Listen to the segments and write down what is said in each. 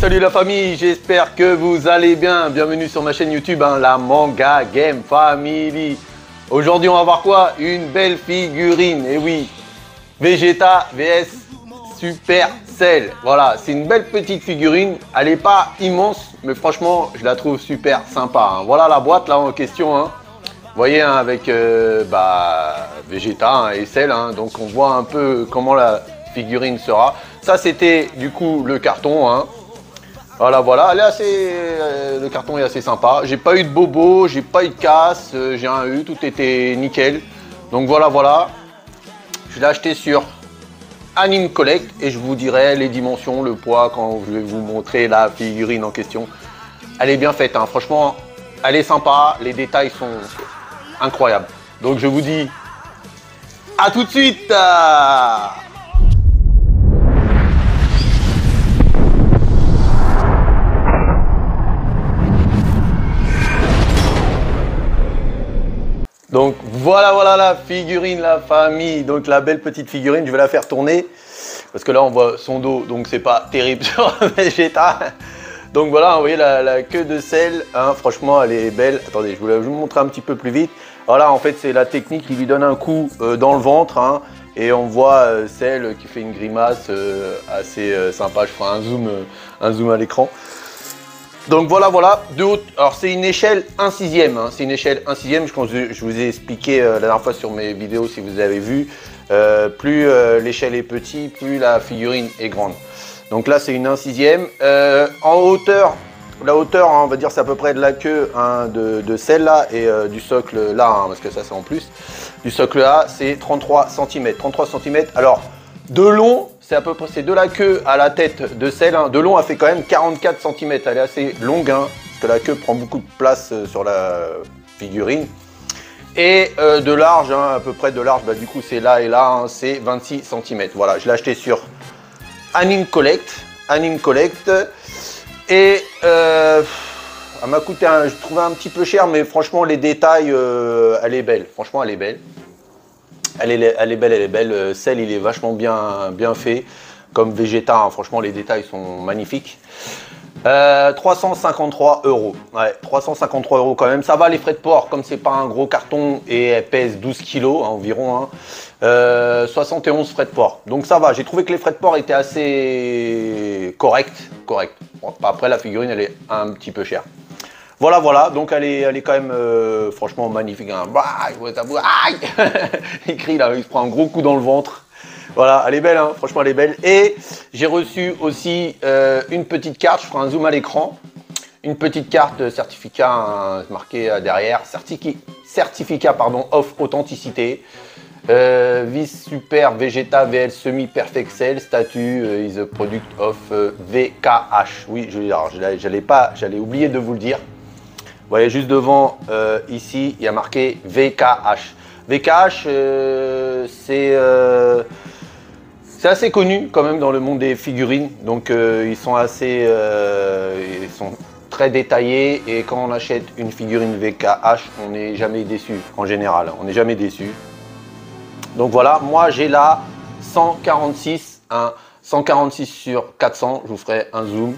Salut la famille, j'espère que vous allez bien. Bienvenue sur ma chaîne YouTube, la Manga Game Family. Aujourd'hui on va voir quoi? Une belle figurine, et oui, Vegeta vs Supercell. Voilà, c'est une belle petite figurine, elle n'est pas immense, mais franchement je la trouve super sympa. Voilà la boîte là en question. Vous voyez avec Vegeta et Cell, donc on voit un peu comment la figurine sera. Ça c'était du coup le carton. Voilà, elle est assez, le carton est assez sympa. J'ai pas eu de bobo, j'ai pas eu de casse, j'ai rien eu, tout était nickel. Donc voilà. Je l'ai acheté sur Anime Collect et je vous dirai les dimensions, le poids quand je vais vous montrer la figurine en question. Elle est bien faite, franchement, elle est sympa, les détails sont incroyables. Donc je vous dis à tout de suite. Donc voilà la figurine, la famille, donc la belle petite figurine, je vais la faire tourner parce que là on voit son dos, donc c'est pas terrible sur Vegeta. Donc voilà, vous voyez la queue de Cell, franchement elle est belle. Attendez, je vais vous montrer un petit peu plus vite. Voilà, en fait c'est la technique qui lui donne un coup dans le ventre, et on voit Cell qui fait une grimace assez sympa. Je ferai un zoom à l'écran. Donc voilà, de haut. Alors c'est une échelle 1/6, c'est une échelle 1/6, je vous ai expliqué la dernière fois sur mes vidéos si vous avez vu. Plus l'échelle est petite, plus la figurine est grande. Donc là c'est une 1/6. En hauteur, la hauteur, on va dire c'est à peu près de la queue de celle-là et du socle là, parce que ça c'est en plus. Du socle là c'est 33 cm. 33 cm. Alors de long, c'est à peu près de la queue à la tête de celle. De long, elle fait quand même 44 cm. Elle est assez longue, parce que la queue prend beaucoup de place sur la figurine. Et de large, à peu près de large, du coup c'est là et là, c'est 26 cm. Voilà, je l'ai acheté sur Anime Collect. Et elle m'a coûté, je trouvais un petit peu cher, mais franchement les détails, elle est belle. Franchement, elle est belle. Elle est belle. Cell, il est vachement bien fait. Comme Vegeta, franchement, les détails sont magnifiques. 353 €. Ouais, 353 € quand même. Ça va, les frais de port, comme c'est pas un gros carton et elle pèse 12 kg environ. 71 frais de port. Donc ça va. J'ai trouvé que les frais de port étaient assez corrects. Bon, après, la figurine, elle est un petit peu chère. Voilà, donc elle est quand même franchement magnifique. Aïe. Il crie là, il se prend un gros coup dans le ventre. Voilà, elle est belle, franchement elle est belle. Et j'ai reçu aussi une petite carte, je ferai un zoom à l'écran. Une petite carte certificat, marqué derrière, certificat of authenticité. Vis Super Vegeta VL Semi Perfect Cell statut is a product of VKH. Oui, j'allais oublier de vous le dire. Vous voyez juste devant, ici, il y a marqué VKH. VKH, c'est assez connu quand même dans le monde des figurines. Donc, ils sont très détaillés. Et quand on achète une figurine VKH, on n'est jamais déçu, en général. On n'est jamais déçu. Donc voilà, moi j'ai là 146, 146 sur 400. Je vous ferai un zoom.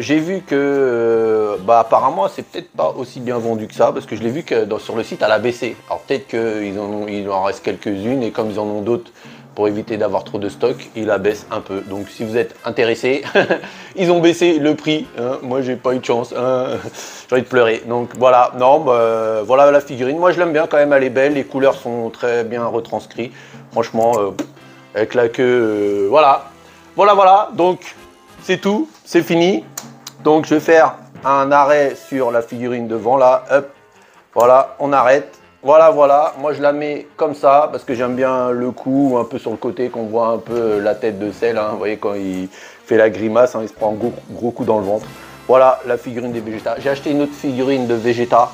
J'ai vu que apparemment c'est peut-être pas aussi bien vendu que ça, parce que je l'ai vu que sur le site elle a baissé. Alors peut-être qu'il en reste quelques-unes, et comme ils en ont d'autres, pour éviter d'avoir trop de stock, ils la baissent un peu. Donc si vous êtes intéressé, ils ont baissé le prix. Moi j'ai pas eu de chance, j'ai envie de pleurer. Donc voilà, voilà la figurine. Moi je l'aime bien quand même, elle est belle, les couleurs sont très bien retranscrites. Franchement, avec la queue, voilà. Donc c'est tout, c'est fini. Donc je vais faire un arrêt sur la figurine devant là. Hop, voilà, on arrête. Voilà. Moi je la mets comme ça parce que j'aime bien le coup un peu sur le côté, qu'on voit un peu la tête de Cell. Vous voyez quand il fait la grimace, il se prend un gros coup dans le ventre. Voilà la figurine des Vegeta. J'ai acheté une autre figurine de Vegeta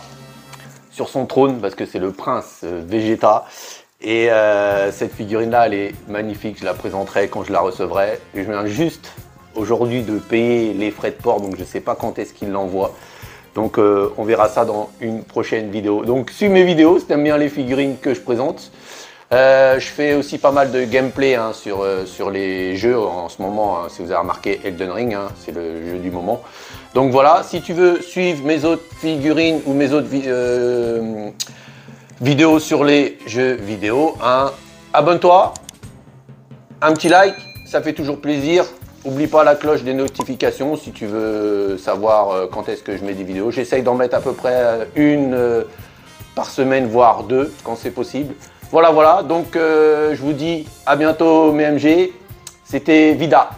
sur son trône parce que c'est le prince Vegeta. Et cette figurine là, elle est magnifique. Je la présenterai quand je la recevrai. Et je viens juste aujourd'hui de payer les frais de port, donc je ne sais pas quand est-ce qu'il l'envoie. Donc on verra ça dans une prochaine vidéo. Donc suis mes vidéos si tu aimes bien les figurines que je présente. Je fais aussi pas mal de gameplay hein, sur les jeux en ce moment. Hein, si vous avez remarqué, Elden Ring, hein, c'est le jeu du moment. Donc voilà, si tu veux suivre mes autres figurines ou mes autres vidéos sur les jeux vidéo, hein, abonne-toi, un petit like, ça fait toujours plaisir. N'oublie pas la cloche des notifications si tu veux savoir quand est-ce que je mets des vidéos. J'essaye d'en mettre à peu près une par semaine, voire deux, quand c'est possible. Voilà, voilà. Donc, je vous dis à bientôt, mes MG. C'était Vida.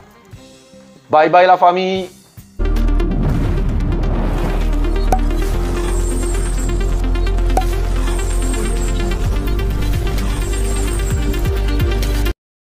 Bye bye la famille.